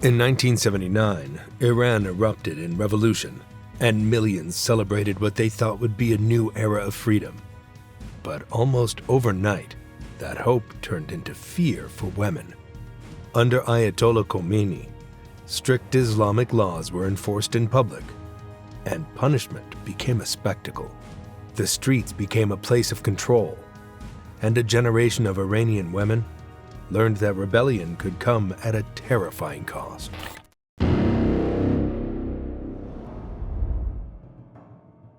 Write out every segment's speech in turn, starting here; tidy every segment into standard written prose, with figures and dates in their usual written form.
In 1979, Iran erupted in revolution, and millions celebrated what they thought would be a new era of freedom. But almost overnight, that hope turned into fear for women. Under Ayatollah Khomeini, strict Islamic laws were enforced in public, and punishment became a spectacle. The streets became a place of control, and a generation of Iranian women learned that rebellion could come at a terrifying cost.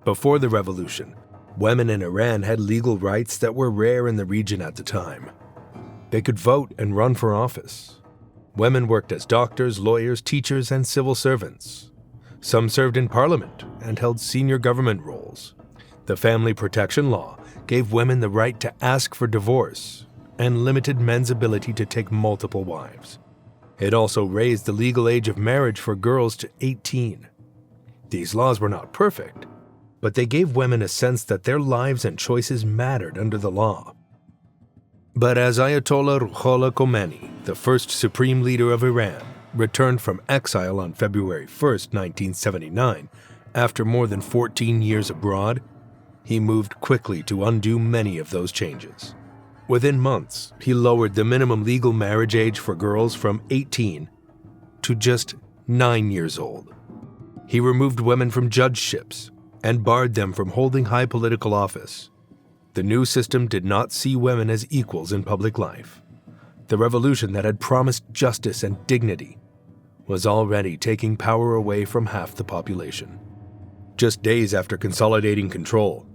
Before the revolution, women in Iran had legal rights that were rare in the region at the time. They could vote and run for office. Women worked as doctors, lawyers, teachers, and civil servants. Some served in parliament and held senior government roles. The family protection law gave women the right to ask for divorce and limited men's ability to take multiple wives. It also raised the legal age of marriage for girls to 18. These laws were not perfect, but they gave women a sense that their lives and choices mattered under the law. But as Ayatollah Ruhollah Khomeini, the first supreme leader of Iran, returned from exile on February 1, 1979, after more than 14 years abroad, he moved quickly to undo many of those changes. Within months, he lowered the minimum legal marriage age for girls from 18 to just 9 years old. He removed women from judgeships and barred them from holding high political office. The new system did not see women as equals in public life. The revolution that had promised justice and dignity was already taking power away from half the population. Just days after consolidating control,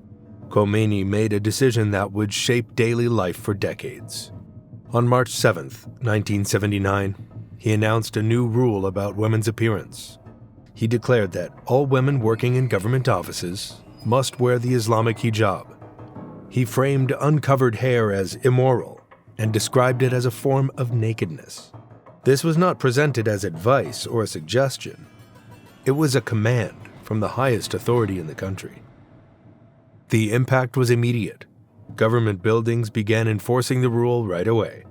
Khomeini made a decision that would shape daily life for decades. On March 7, 1979, he announced a new rule about women's appearance. He declared that all women working in government offices must wear the Islamic hijab. He framed uncovered hair as immoral and described it as a form of nakedness. This was not presented as advice or a suggestion. It was a command from the highest authority in the country. The impact was immediate. Government buildings began enforcing the rule right away.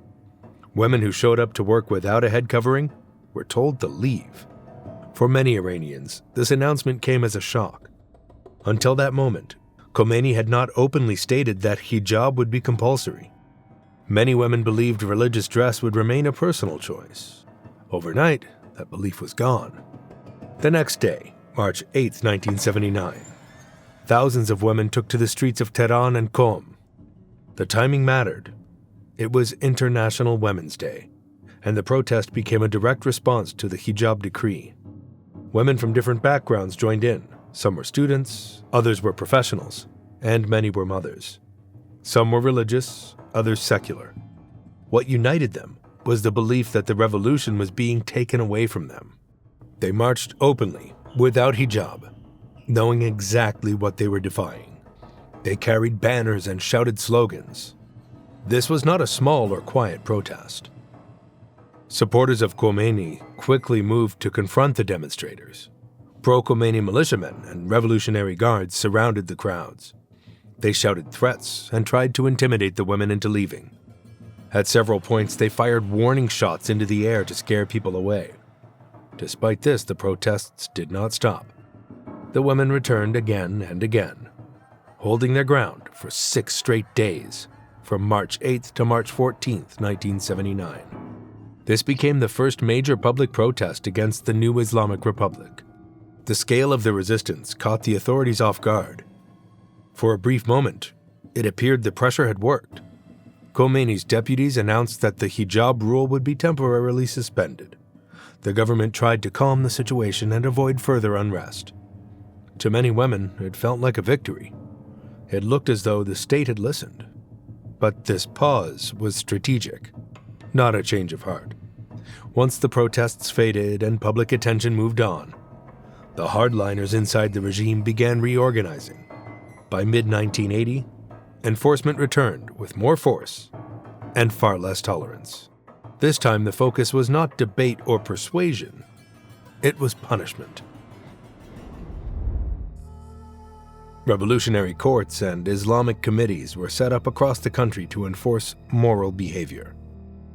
Women who showed up to work without a head covering were told to leave. For many Iranians, this announcement came as a shock. Until that moment, Khomeini had not openly stated that hijab would be compulsory. Many women believed religious dress would remain a personal choice. Overnight, that belief was gone. The next day, March 8, 1979, thousands of women took to the streets of Tehran and Qom. The timing mattered. It was International Women's Day, and the protest became a direct response to the hijab decree. Women from different backgrounds joined in. Some were students, others were professionals, and many were mothers. Some were religious, others secular. What united them was the belief that the revolution was being taken away from them. They marched openly, without hijab, knowing exactly what they were defying. They carried banners and shouted slogans. This was not a small or quiet protest. Supporters of Khomeini quickly moved to confront the demonstrators. Pro-Khomeini militiamen and Revolutionary Guards surrounded the crowds. They shouted threats and tried to intimidate the women into leaving. At several points, they fired warning shots into the air to scare people away. Despite this, the protests did not stop. The women returned again and again, holding their ground for 6 straight days, from March 8th to March 14th, 1979. This became the first major public protest against the new Islamic Republic. The scale of the resistance caught the authorities off guard. For a brief moment, it appeared the pressure had worked. Khomeini's deputies announced that the hijab rule would be temporarily suspended. The government tried to calm the situation and avoid further unrest. To many women, it felt like a victory. It looked as though the state had listened. But this pause was strategic, not a change of heart. Once the protests faded and public attention moved on, the hardliners inside the regime began reorganizing. By mid-1980, enforcement returned with more force and far less tolerance. This time, the focus was not debate or persuasion. It was punishment. Revolutionary courts and Islamic committees were set up across the country to enforce moral behavior.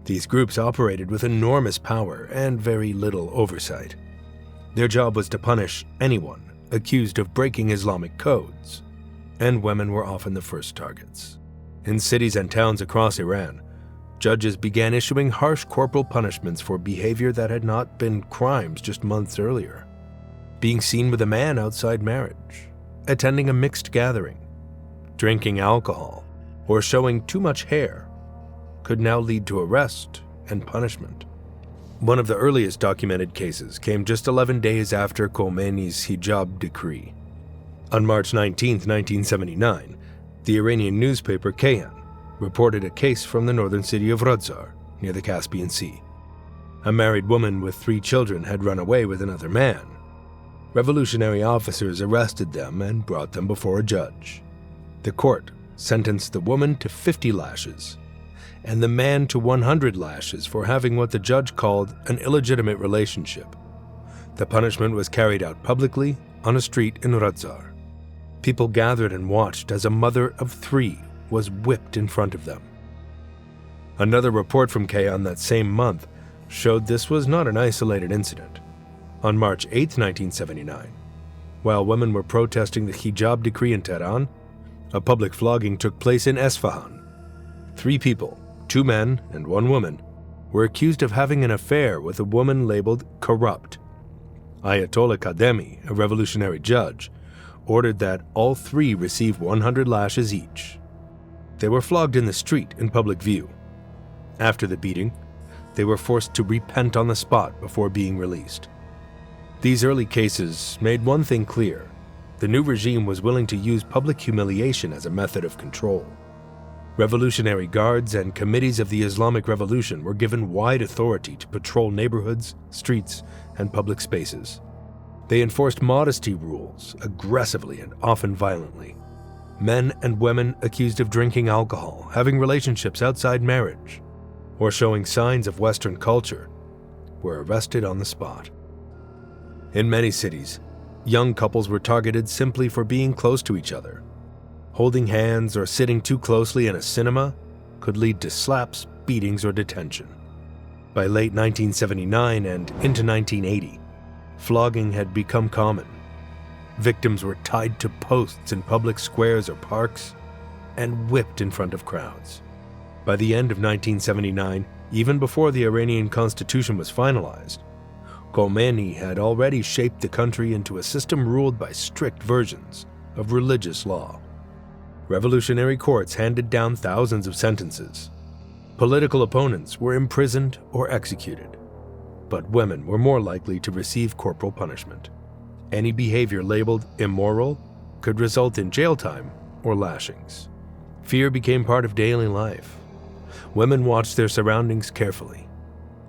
These groups operated with enormous power and very little oversight. Their job was to punish anyone accused of breaking Islamic codes, and women were often the first targets. In cities and towns across Iran, judges began issuing harsh corporal punishments for behavior that had not been crimes just months earlier. Being seen with a man outside marriage, attending a mixed gathering, drinking alcohol, or showing too much hair could now lead to arrest and punishment. One of the earliest documented cases came just 11 days after Khomeini's hijab decree. On March 19, 1979, the Iranian newspaper Kayan reported a case from the northern city of Rodzar, near the Caspian Sea. A married woman with 3 children had run away with another man. Revolutionary officers arrested them and brought them before a judge. The court sentenced the woman to 50 lashes and the man to 100 lashes for having what the judge called an illegitimate relationship. The punishment was carried out publicly on a street in Rodzar. People gathered and watched as a mother of 3 was whipped in front of them. Another report from Kayan that same month showed this was not an isolated incident. On March 8, 1979, while women were protesting the hijab decree in Tehran, a public flogging took place in Esfahan. 3 people, 2 men and 1 woman, were accused of having an affair with a woman labeled corrupt. Ayatollah Khomeini, a revolutionary judge, ordered that all 3 receive 100 lashes each. They were flogged in the street in public view. After the beating, they were forced to repent on the spot before being released. These early cases made one thing clear: the new regime was willing to use public humiliation as a method of control. Revolutionary guards and committees of the Islamic Revolution were given wide authority to patrol neighborhoods, streets, and public spaces. They enforced modesty rules aggressively and often violently. Men and women accused of drinking alcohol, having relationships outside marriage, or showing signs of Western culture were arrested on the spot. In many cities, young couples were targeted simply for being close to each other. Holding hands or sitting too closely in a cinema could lead to slaps, beatings, or detention. By late 1979 and into 1980, flogging had become common. Victims were tied to posts in public squares or parks and whipped in front of crowds. By the end of 1979, even before the Iranian constitution was finalized, Khomeini had already shaped the country into a system ruled by strict versions of religious law. Revolutionary courts handed down thousands of sentences. Political opponents were imprisoned or executed, but women were more likely to receive corporal punishment. Any behavior labeled immoral could result in jail time or lashings. Fear became part of daily life. Women watched their surroundings carefully.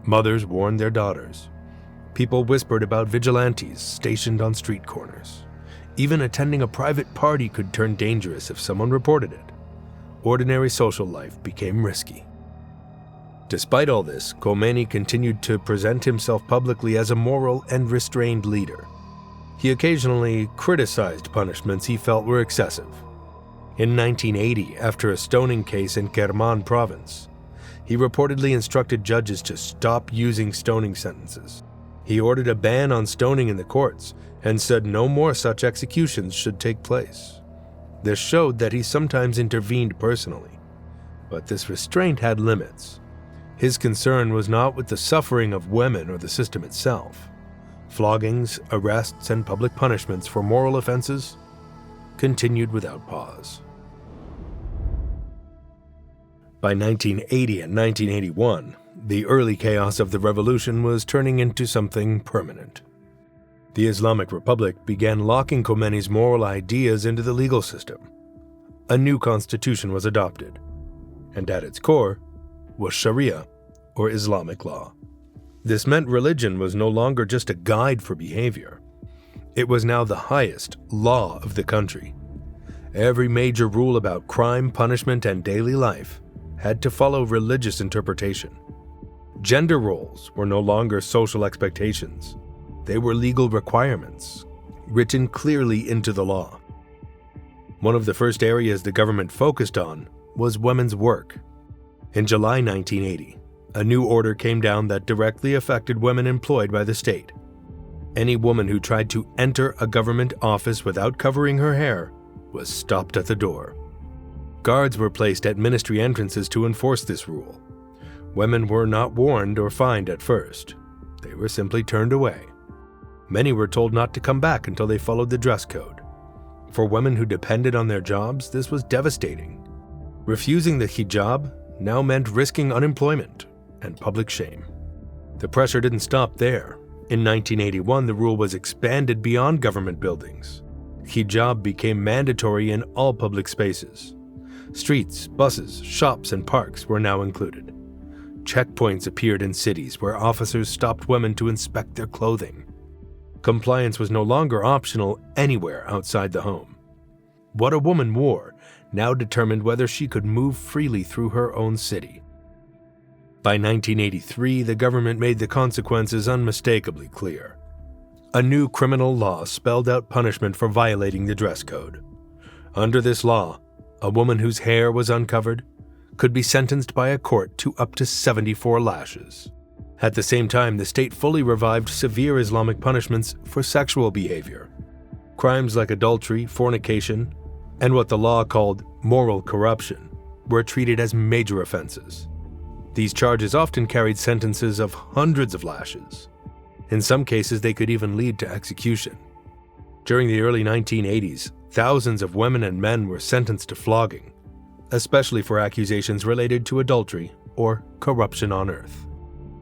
Mothers warned their daughters. People whispered about vigilantes stationed on street corners. Even attending a private party could turn dangerous if someone reported it. Ordinary social life became risky. Despite all this, Khomeini continued to present himself publicly as a moral and restrained leader. He occasionally criticized punishments he felt were excessive. In 1980, after a stoning case in Kerman province, he reportedly instructed judges to stop using stoning sentences. He ordered a ban on stoning in the courts and said no more such executions should take place. This showed that he sometimes intervened personally, but this restraint had limits. His concern was not with the suffering of women or the system itself. Floggings, arrests, and public punishments for moral offenses continued without pause. By 1980 and 1981, the early chaos of the revolution was turning into something permanent. The Islamic Republic began locking Khomeini's moral ideas into the legal system. A new constitution was adopted, and at its core was Sharia, or Islamic law. This meant religion was no longer just a guide for behavior. It was now the highest law of the country. Every major rule about crime, punishment, and daily life had to follow religious interpretation. Gender roles were no longer social expectations. They were legal requirements, written clearly into the law. One of the first areas the government focused on was women's work. In July 1980, a new order came down that directly affected women employed by the state. Any woman who tried to enter a government office without covering her hair was stopped at the door. Guards were placed at ministry entrances to enforce this rule. Women were not warned or fined at first. They were simply turned away. Many were told not to come back until they followed the dress code. For women who depended on their jobs, this was devastating. Refusing the hijab now meant risking unemployment and public shame. The pressure didn't stop there. In 1981, the rule was expanded beyond government buildings. Hijab became mandatory in all public spaces. Streets, buses, shops, and parks were now included. Checkpoints appeared in cities where officers stopped women to inspect their clothing. Compliance was no longer optional anywhere outside the home. What a woman wore now determined whether she could move freely through her own city. By 1983, the government made the consequences unmistakably clear. A new criminal law spelled out punishment for violating the dress code. Under this law, a woman whose hair was uncovered could be sentenced by a court to up to 74 lashes. At the same time, the state fully revived severe Islamic punishments for sexual behavior. Crimes like adultery, fornication, and what the law called moral corruption were treated as major offenses. These charges often carried sentences of hundreds of lashes. In some cases, they could even lead to execution. During the early 1980s, thousands of women and men were sentenced to flogging, especially for accusations related to adultery or corruption on earth.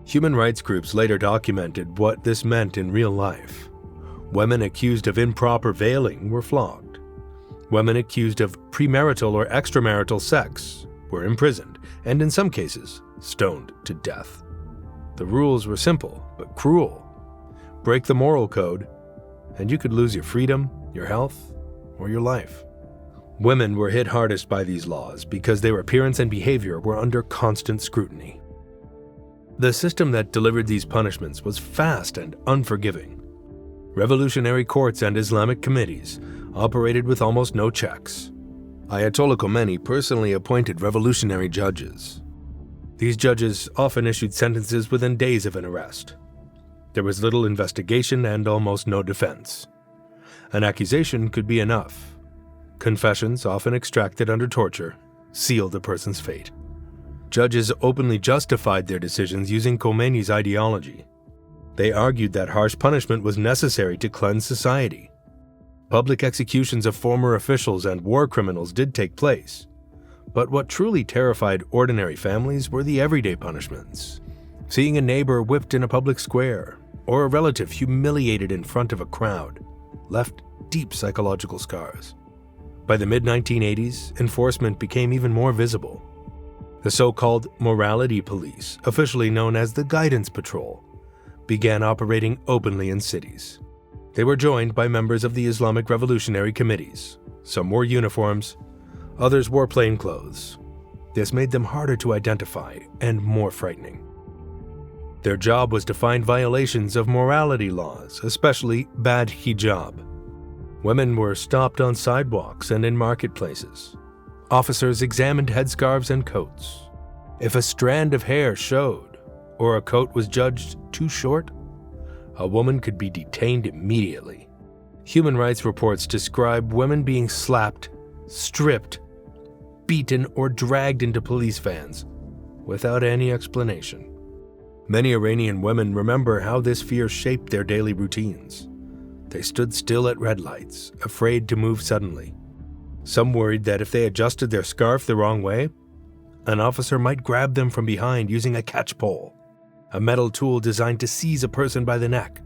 Human rights groups later documented what this meant in real life. Women accused of improper veiling were flogged. Women accused of premarital or extramarital sex were imprisoned and, in some cases, stoned to death. The rules were simple but cruel. Break the moral code, and you could lose your freedom, your health, or your life. Women were hit hardest by these laws because their appearance and behavior were under constant scrutiny. The system that delivered these punishments was fast and unforgiving. Revolutionary courts and Islamic committees operated with almost no checks. Ayatollah Khomeini personally appointed revolutionary judges. These judges often issued sentences within days of an arrest. There was little investigation and almost no defense. An accusation could be enough. Confessions, often extracted under torture, sealed the person's fate. Judges openly justified their decisions using Khomeini's ideology. They argued that harsh punishment was necessary to cleanse society. Public executions of former officials and war criminals did take place, but what truly terrified ordinary families were the everyday punishments. Seeing a neighbor whipped in a public square, or a relative humiliated in front of a crowd, left deep psychological scars. By the mid-1980s, enforcement became even more visible. The so-called morality police, officially known as the Guidance Patrol, began operating openly in cities. They were joined by members of the Islamic Revolutionary Committees. Some wore uniforms, others wore plainclothes. This made them harder to identify and more frightening. Their job was to find violations of morality laws, especially bad hijab. Women were stopped on sidewalks and in marketplaces. Officers examined headscarves and coats. If a strand of hair showed, or a coat was judged too short, a woman could be detained immediately. Human rights reports describe women being slapped, stripped, beaten, or dragged into police vans without any explanation. Many Iranian women remember how this fear shaped their daily routines. They stood still at red lights, afraid to move suddenly. Some worried that if they adjusted their scarf the wrong way, an officer might grab them from behind using a catch pole, a metal tool designed to seize a person by the neck.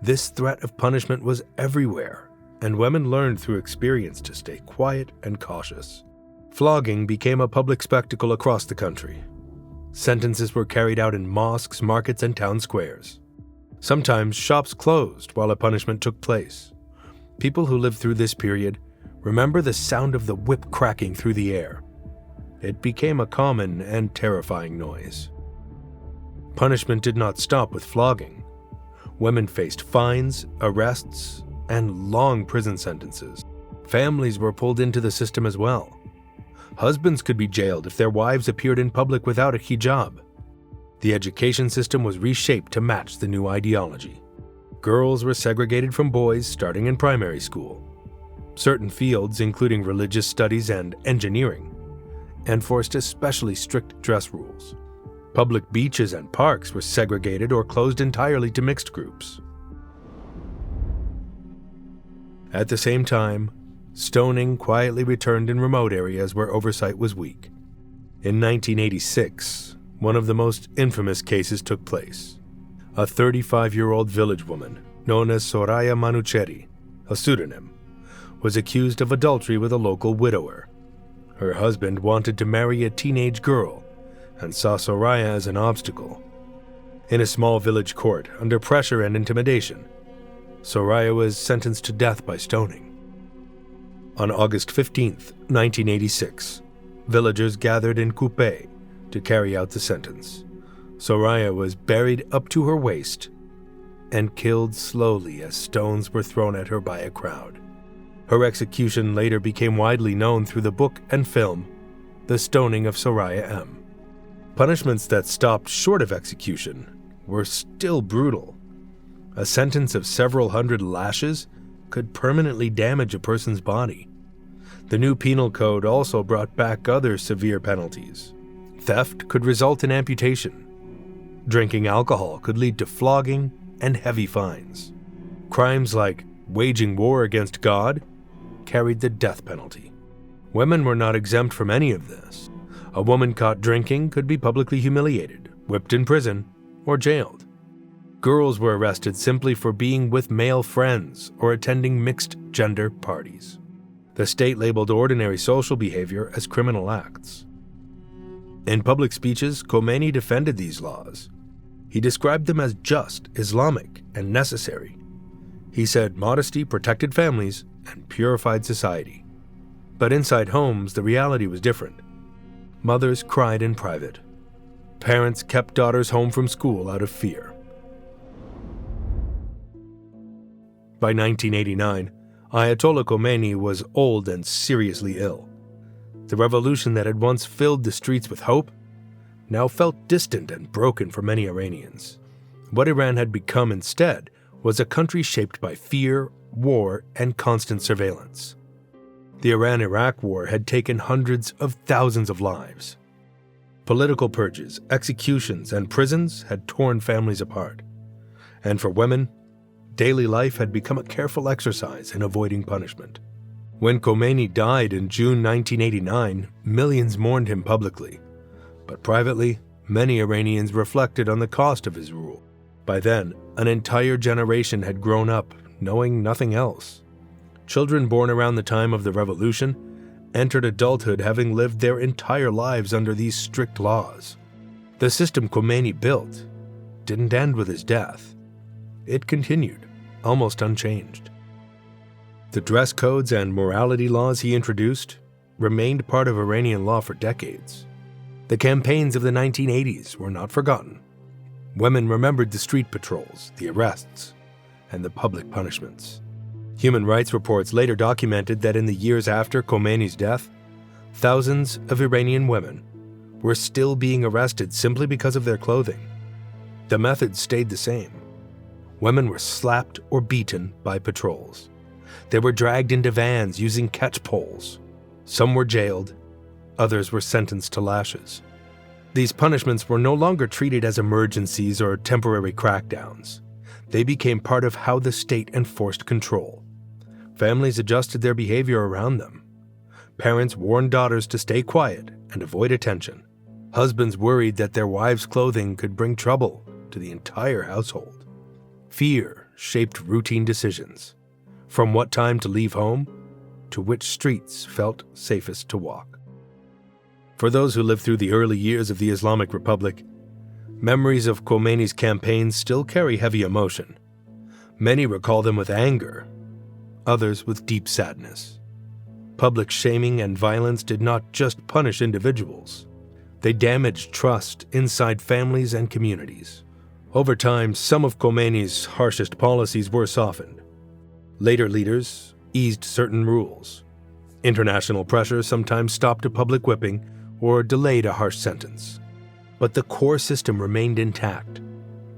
This threat of punishment was everywhere, and women learned through experience to stay quiet and cautious. Flogging became a public spectacle across the country. Sentences were carried out in mosques, markets, and town squares. Sometimes shops closed while a punishment took place. People who lived through this period remember the sound of the whip cracking through the air. It became a common and terrifying noise. Punishment did not stop with flogging. Women faced fines, arrests, and long prison sentences. Families were pulled into the system as well. Husbands could be jailed if their wives appeared in public without a hijab. The education system was reshaped to match the new ideology. Girls were segregated from boys starting in primary school. Certain fields, including religious studies and engineering, enforced especially strict dress rules. Public beaches and parks were segregated or closed entirely to mixed groups. At the same time, stoning quietly returned in remote areas where oversight was weak. In 1986, one of the most infamous cases took place. A 35-year-old village woman, known as Soraya Manucheri, a pseudonym, was accused of adultery with a local widower. Her husband wanted to marry a teenage girl and saw Soraya as an obstacle. In a small village court, under pressure and intimidation, Soraya was sentenced to death by stoning. On August 15, 1986, villagers gathered in Coupé to carry out the sentence. Soraya was buried up to her waist and killed slowly as stones were thrown at her by a crowd. Her execution later became widely known through the book and film, The Stoning of Soraya M. Punishments that stopped short of execution were still brutal. A sentence of several hundred lashes could permanently damage a person's body. The new penal code also brought back other severe penalties. Theft could result in amputation. Drinking alcohol could lead to flogging and heavy fines. Crimes like waging war against God carried the death penalty. Women were not exempt from any of this. A woman caught drinking could be publicly humiliated, whipped in prison, or jailed. Girls were arrested simply for being with male friends or attending mixed-gender parties. The state labeled ordinary social behavior as criminal acts. In public speeches, Khomeini defended these laws. He described them as just, Islamic, and necessary. He said modesty protected families and purified society. But inside homes, the reality was different. Mothers cried in private. Parents kept daughters home from school out of fear. By 1989, Ayatollah Khomeini was old and seriously ill. The revolution that had once filled the streets with hope now felt distant and broken for many Iranians. What Iran had become instead was a country shaped by fear, war, and constant surveillance. The Iran-Iraq War had taken hundreds of thousands of lives. Political purges, executions, and prisons had torn families apart. And for women, daily life had become a careful exercise in avoiding punishment. When Khomeini died in June 1989, millions mourned him publicly. But privately, many Iranians reflected on the cost of his rule. By then, an entire generation had grown up knowing nothing else. Children born around the time of the revolution entered adulthood having lived their entire lives under these strict laws. The system Khomeini built didn't end with his death. It continued, almost unchanged. The dress codes and morality laws he introduced remained part of Iranian law for decades. The campaigns of the 1980s were not forgotten. Women remembered the street patrols, the arrests, and the public punishments. Human rights reports later documented that in the years after Khomeini's death, thousands of Iranian women were still being arrested simply because of their clothing. The methods stayed the same. Women were slapped or beaten by patrols. They were dragged into vans using catch poles. Some were jailed, others were sentenced to lashes. These punishments were no longer treated as emergencies or temporary crackdowns. They became part of how the state enforced control. Families adjusted their behavior around them. Parents warned daughters to stay quiet and avoid attention. Husbands worried that their wives' clothing could bring trouble to the entire household. Fear shaped routine decisions, from what time to leave home to which streets felt safest to walk. For those who lived through the early years of the Islamic Republic, memories of Khomeini's campaigns still carry heavy emotion. Many recall them with anger, others with deep sadness. Public shaming and violence did not just punish individuals. They damaged trust inside families and communities. Over time, some of Khomeini's harshest policies were softened. Later leaders eased certain rules. International pressure sometimes stopped a public whipping or delayed a harsh sentence. but the core system remained intact.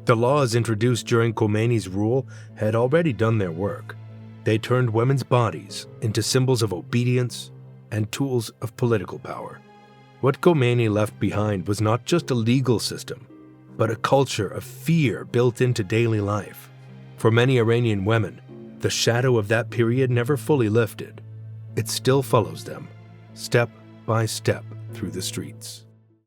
The laws introduced during Khomeini's rule had already done their work. They turned women's bodies into symbols of obedience and tools of political power. What Khomeini left behind was not just a legal system, but a culture of fear built into daily life. For many Iranian women, the shadow of that period never fully lifted. It still follows them, step by step, through the streets.